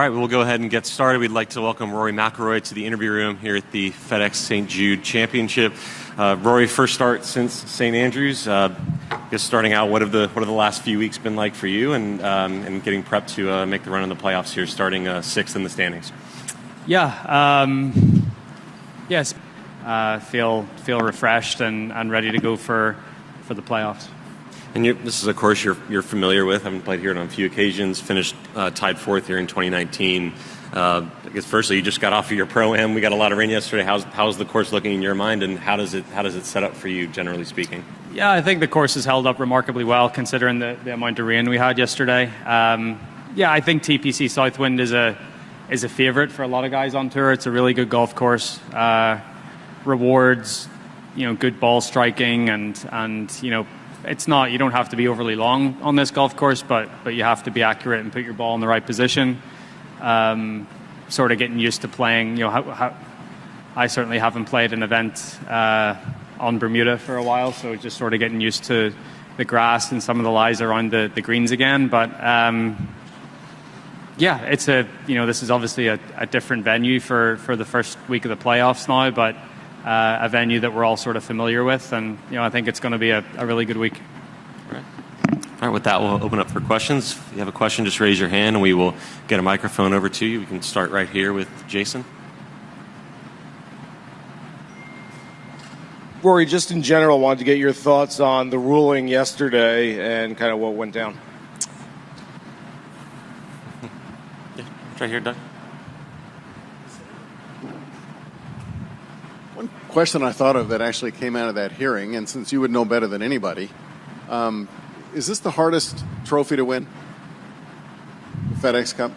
right, we'll go ahead and get started. We'd like to welcome Rory McIlroy to the interview room here at the FedEx St. Jude Championship. Rory, first start since St. Andrews. Just starting out, what have the last few weeks been like for you, and getting prepped to make the run in the playoffs here, starting sixth in the standings? Yes. Feel refreshed and ready to go for the playoffs. And this is a course you're familiar with. I've played here on a few occasions. Finished tied fourth here in 2019. I guess firstly, you just got off of your pro-am. We got a lot of rain yesterday. How's the course looking in your mind, and how does it set up for you, generally speaking? Yeah, I think the course has held up remarkably well considering the amount of rain we had yesterday. I think TPC Southwind is a favorite for a lot of guys on tour. It's a really good golf course. Rewards, good ball striking, and it's not, you don't have to be overly long on this golf course, but you have to be accurate and put your ball in the right position. Sort of getting used to playing, I certainly haven't played an event on Bermuda for a while, so just sort of getting used to the grass and some of the lies around the greens again. But it's this is obviously a different venue for the first week of the playoffs now, but a venue that we're all sort of familiar with, and I think it's going to be a really good week. All right, with that, we'll open up for questions. If you have a question, just raise your hand and we will get a microphone over to you. We can start right here with Jason. Rory, just in general, wanted to get your thoughts on the ruling yesterday and kind of what went down. Yeah, right here, Doug. One question I thought of that actually came out of that hearing, and since you would know better than anybody, is this the hardest trophy to win? The FedEx Cup?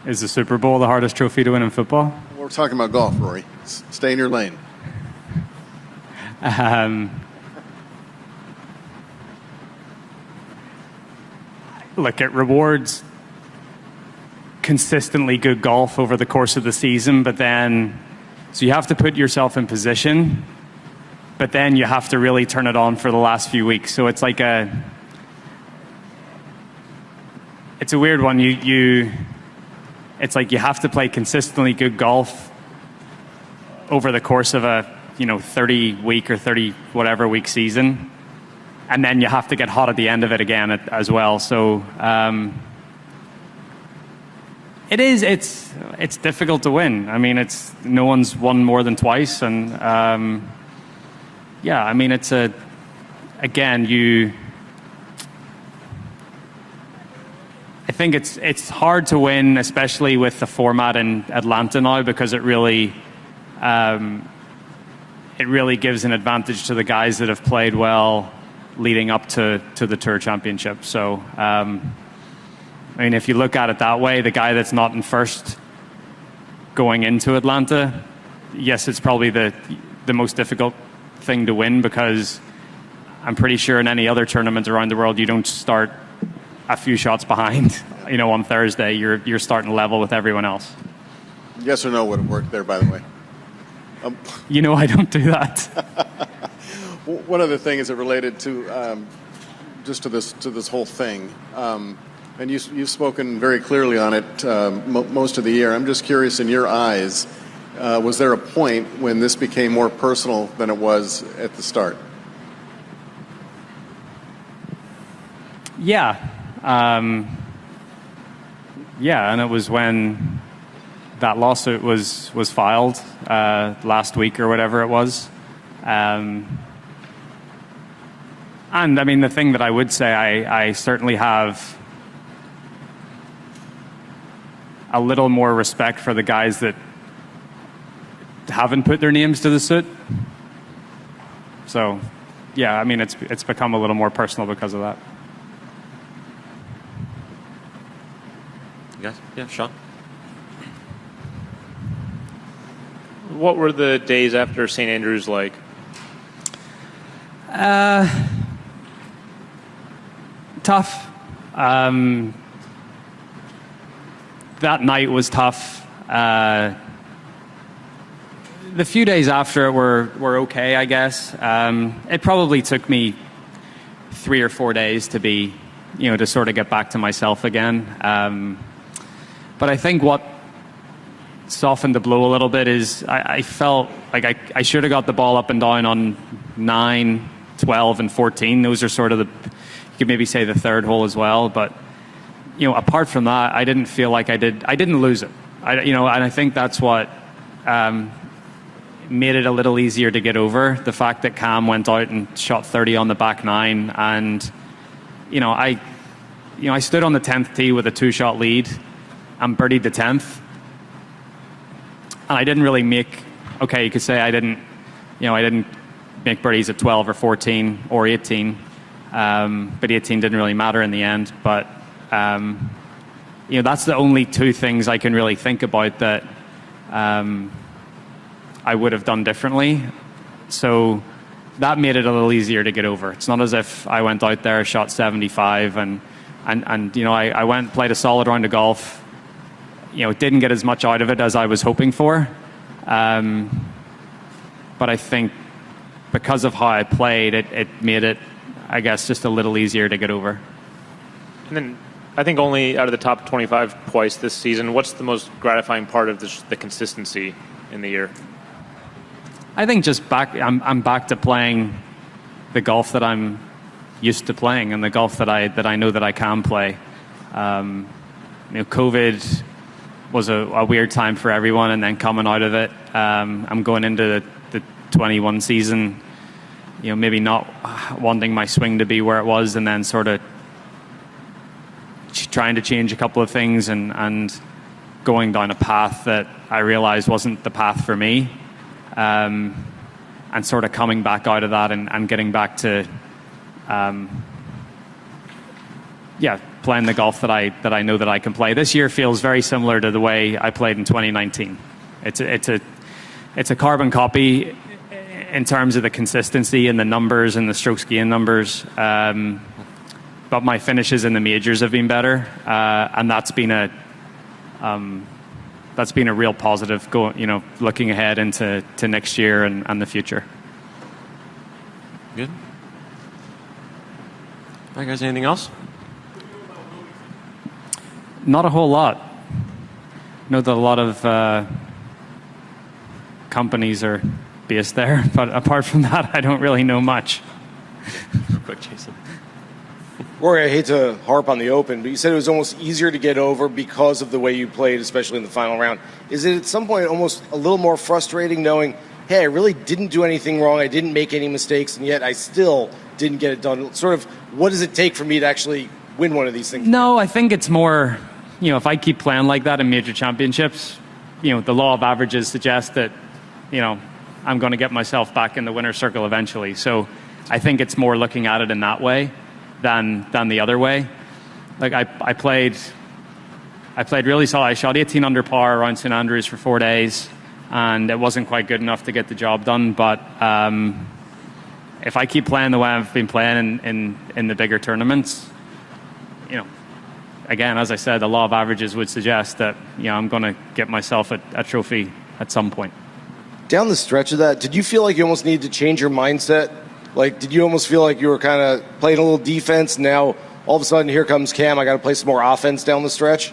Is the Super Bowl the hardest trophy to win in football? We're talking about golf, Rory. Stay in your lane. Look, it rewards consistently good golf over the course of the season, but then, so you have to put yourself in position, but then you have to really turn it on for the last few weeks. So it's like it's a weird one. It's like you have to play consistently good golf over the course of a 30-week or 30-whatever-week season, and then you have to get hot at the end of it again as well. So it's difficult to win. I mean, no one's won more than twice, and it's I think it's hard to win, especially with the format in Atlanta now, because it really gives an advantage to the guys that have played well leading up to the Tour Championship. So, if you look at it that way, the guy that's not in first going into Atlanta, yes, it's probably the most difficult thing to win, because I'm pretty sure in any other tournament around the world, you don't start a few shots behind. On Thursday, you're starting level with everyone else. Yes or no would have worked there, by the way. I don't do that. One other thing is it related to just to this whole thing, and you've spoken very clearly on it most of the year. I'm just curious, in your eyes, was there a point when this became more personal than it was at the start? Yeah, and it was when that lawsuit was filed last week or whatever it was. And the thing that I would say, I certainly have a little more respect for the guys that haven't put their names to the suit. So, it's become a little more personal because of that. You guys? Yeah, Sean? What were the days after St. Andrews like? Tough. That night was tough. The few days after it were okay, I guess. It probably took me 3 or 4 days to be, to sort of get back to myself again. But I think what softened the blow a little bit is I felt like I should have got the ball up and down on 9, 12, and 14. Those are sort of you could maybe say the third hole as well. But, apart from that, I didn't feel like I didn't lose it. And I think that's what made it a little easier to get over. The fact that Cam went out and shot 30 on the back 9, and, I stood on the 10th tee with a 2-shot lead and birdied the 10th. And I didn't really you could say I didn't make birdies at 12 or 14 or 18. But 18 didn't really matter in the end. But, that's the only two things I can really think about that I would have done differently. So that made it a little easier to get over. It's not as if I went out there, shot 75, and I went and played a solid round of golf. Didn't get as much out of it as I was hoping for. But I think because of how I played, it made it, I guess, just a little easier to get over. And then I think only out of the top 25 twice this season, what's the most gratifying part of the consistency in the year? I think just I'm back to playing the golf that I'm used to playing and the golf that I know that I can play. COVID was a weird time for everyone, and then coming out of it, I'm going into the 21 season, maybe not wanting my swing to be where it was, and then sort of trying to change a couple of things and going down a path that I realized wasn't the path for me, and sort of coming back out of that and getting back to playing the golf that I know that I can play. This year feels very similar to the way I played in 2019. It's a carbon copy in terms of the consistency and the numbers and the strokes gained numbers. But my finishes in the majors have been better, and that's been a real positive. Looking ahead into next year and the future. Good. All right, guys. Anything else? Not a whole lot. I know that a lot of companies are based there, but apart from that, I don't really know much. Real quick, Jason. Rory, I hate to harp on the Open, but you said it was almost easier to get over because of the way you played, especially in the final round. Is it at some point almost a little more frustrating knowing, hey, I really didn't do anything wrong, I didn't make any mistakes, and yet I still didn't get it done? Sort of, what does it take for me to actually win one of these things? No, I think it's more, if I keep playing like that in major championships, the law of averages suggests that, I'm going to get myself back in the winner's circle eventually. So I think it's more looking at it in that way than the other way. Like I played really solid. I shot 18 under par around St Andrews for 4 days, and it wasn't quite good enough to get the job done. But if I keep playing the way I've been playing in the bigger tournaments, again, as I said, the law of averages would suggest that I'm going to get myself a trophy at some point. Down the stretch of that, did you feel like you almost needed to change your mindset? Like, did you almost feel like you were kind of playing a little defense? Now, all of a sudden, here comes Cam. I got to play some more offense down the stretch?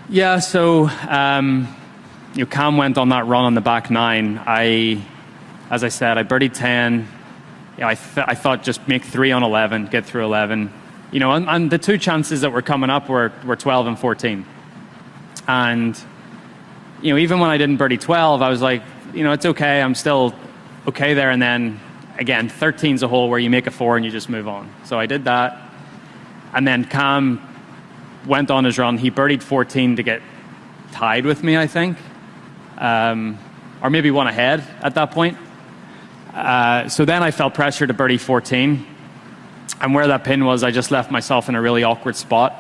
Yeah, so Cam went on that run on the back 9. As I said, I birdied 10. I thought just make 3 on 11, get through 11. And the two chances that were coming up were 12 and 14. And, even when I didn't birdie 12, I was like, it's okay. I'm still okay there. And then, again, 13's a hole where you make a 4 and you just move on. So I did that. And then Cam went on his run. He birdied 14 to get tied with me, I think. Or maybe one ahead at that point. So then I felt pressure to birdie 14. And where that pin was, I just left myself in a really awkward spot.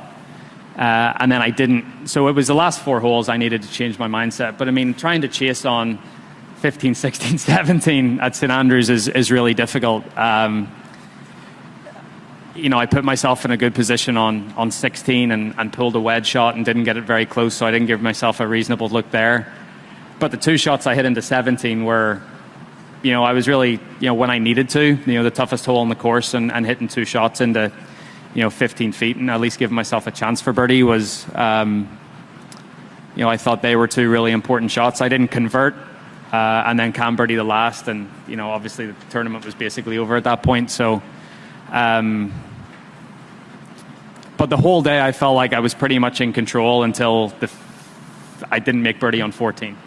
And then I didn't. So it was the last 4 holes I needed to change my mindset. But, trying to chase on 15, 16, 17 at St Andrews is really difficult. I put myself in a good position on 16 and pulled a wedge shot and didn't get it very close, so I didn't give myself a reasonable look there. But the 2 shots I hit into 17 were, I was really, when I needed to, the toughest hole on the course, and hitting 2 shots into, 15 feet and at least giving myself a chance for birdie was I thought they were two really important shots. I didn't convert, and then Cam birdied the last, and obviously the tournament was basically over at that point. So, but the whole day I felt like I was pretty much in control until I didn't make birdie on 14,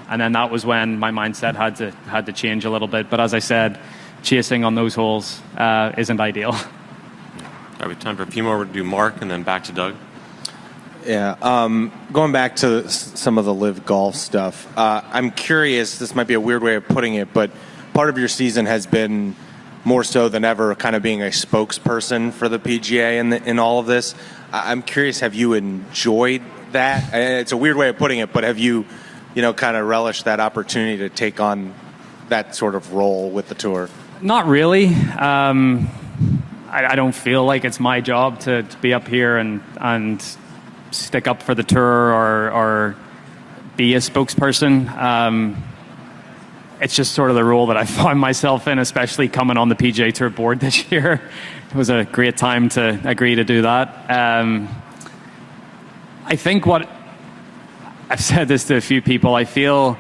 and then that was when my mindset had to change a little bit. But as I said, chasing on those holes isn't ideal. All right, we have time for a few more. We'll do Mark and then back to Doug. Yeah, going back to some of the LIV golf stuff, I'm curious, this might be a weird way of putting it, but part of your season has been more so than ever kind of being a spokesperson for the PGA in all of this. I'm curious, have you enjoyed that? It's a weird way of putting it, but have you, kind of relished that opportunity to take on that sort of role with the tour? Not really. I don't feel like it's my job to be up here and stick up for the tour or be a spokesperson. It's just sort of the role that I found myself in, especially coming on the PGA Tour board this year. It was a great time to agree to do that. I think I've said this to a few people, I feel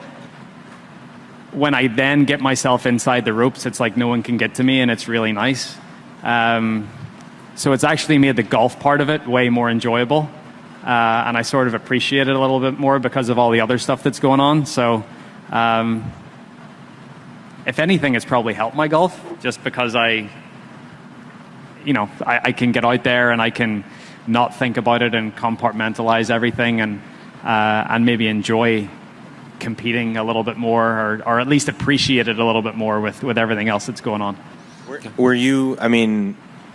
when I then get myself inside the ropes, it's like no one can get to me, and it's really nice. So it's actually made the golf part of it way more enjoyable. And I sort of appreciate it a little bit more because of all the other stuff that's going on. So if anything, it's probably helped my golf just because I can get out there and I can not think about it and compartmentalize everything and maybe enjoy competing a little bit more or at least appreciate it a little bit more with everything else that's going on. Were you,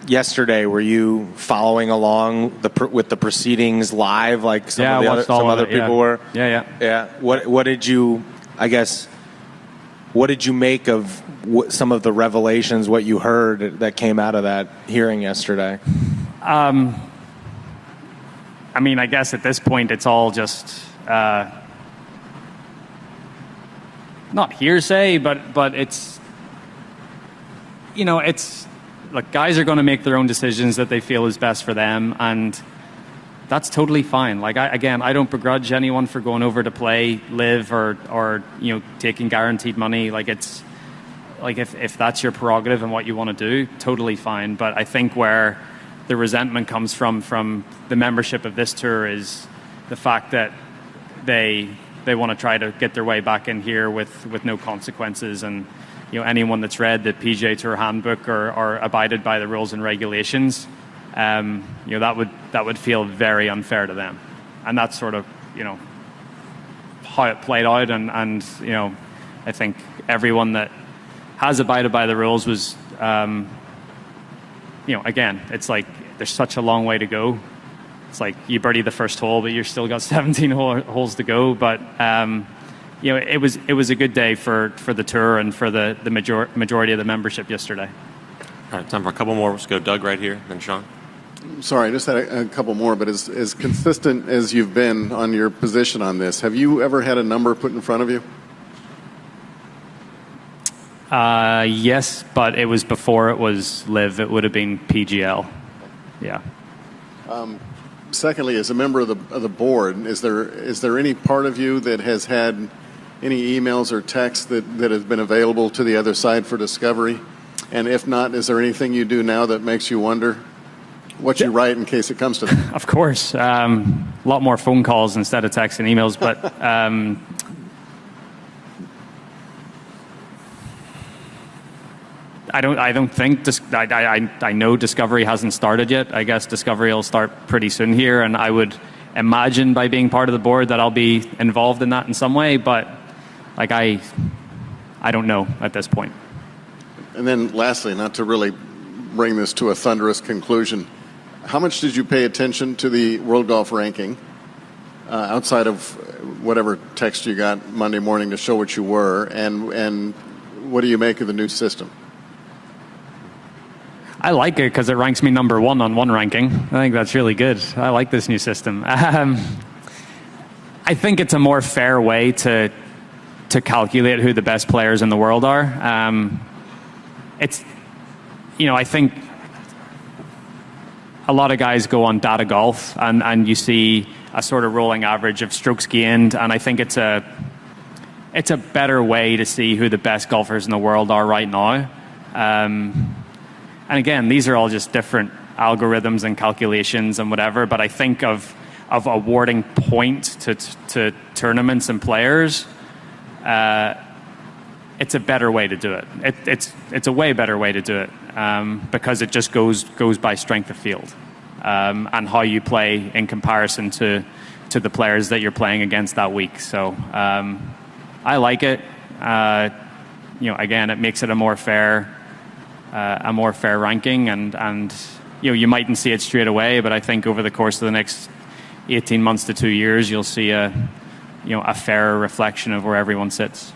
yesterday, were you following along with the proceedings live like some other people were? Yeah. What did you make of some of the revelations, what you heard that came out of that hearing yesterday? I guess at this point it's all just not hearsay, but it's look, guys are going to make their own decisions that they feel is best for them, and that's totally fine. Like I don't begrudge anyone for going over to play LIV or taking guaranteed money. Like it's like if that's your prerogative and what you want to do, totally fine. But I think where the resentment comes from the membership of this tour is the fact that they want to try to get their way back in here with no consequences. And anyone that's read the PGA Tour handbook or abided by the rules and regulations, that would feel very unfair to them. And that's sort of how it played out. And I think everyone that has abided by the rules was again, it's like there's such a long way to go. It's like you birdie the first hole, but you've still got 17 holes to go. But it was a good day for the tour and for the majority of the membership yesterday. All right, time for a couple more. Let's go Doug right here, then Sean. Sorry, I just had a couple more, but as consistent as you've been on your position on this, have you ever had a number put in front of you? Yes, but it was before it was LIV. It would have been PGL. Yeah. Secondly, as a member of the board, is there any part of you that has had any emails or texts that have been available to the other side for discovery? And if not, is there anything you do now that makes you wonder what you write in case it comes to that? Of course. A lot more phone calls instead of texts and emails, but I don't think I know Discovery hasn't started yet. I guess Discovery will start pretty soon here, and I would imagine by being part of the board that I'll be involved in that in some way, but I don't know at this point. And then lastly, not to really bring this to a thunderous conclusion, how much did you pay attention to the World Golf Ranking outside of whatever text you got Monday morning to show what you were, and what do you make of the new system? I like it because it ranks me number one on one ranking. I think that's really good. I like this new system. I think it's a more fair way to calculate who the best players in the world are. I think a lot of guys go on Data Golf and you see sort of rolling average of strokes gained, and I think it's a better way to see who the best golfers in the world are right now. And again, these are all just different algorithms and calculations and whatever, but I think of awarding points to tournaments and players, it's a better way to do it. It's a way better way to do it, because it just goes by strength of field, and how you play in comparison to the players that you're playing against that week. So I like it. Again, it makes it a more fair ranking, and you mightn't see it straight away, but I think over the course of the next 18 months to 2 years, you'll see a fairer reflection of where everyone sits.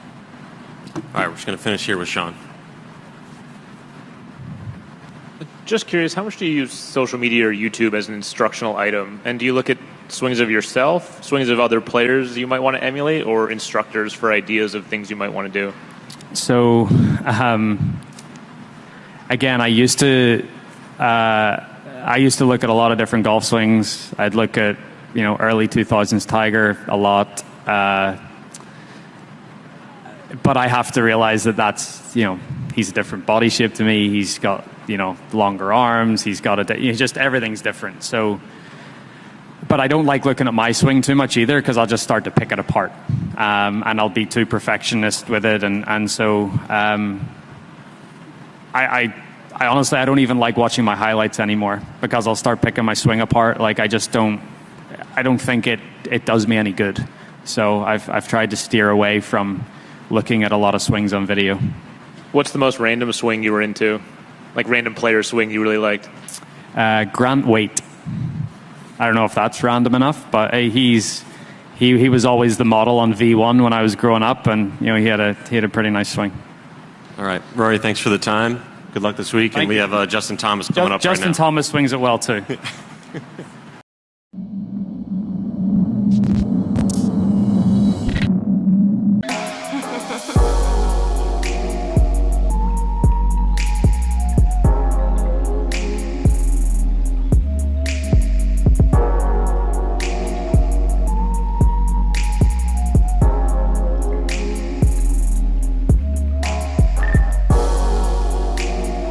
All right, we're just going to finish here with Sean. Just curious, how much do you use social media or YouTube as an instructional item? And do you look at swings of yourself, swings of other players you might want to emulate, or instructors for ideas of things you might want to do? So, again, I used to look at a lot of different golf swings. I'd look at early 2000s Tiger a lot. But I have to realize that's he's a different body shape to me. He's got longer arms. He's got just everything's different. So, but I don't like looking at my swing too much either, because I'll just start to pick it apart, and I'll be too perfectionist with it, and so I honestly I don't even like watching my highlights anymore, because I'll start picking my swing apart. Like I don't think it does me any good. So I've tried to steer away from looking at a lot of swings on video. What's the most random swing you were into? Like random player swing you really liked? Grant Waite. I don't know if that's random enough, but he was always the model on V1 when I was growing up, and he had a pretty nice swing. All right, Rory, thanks for the time. Good luck this week, and we have Justin Thomas coming up right now. Justin Thomas swings it well too.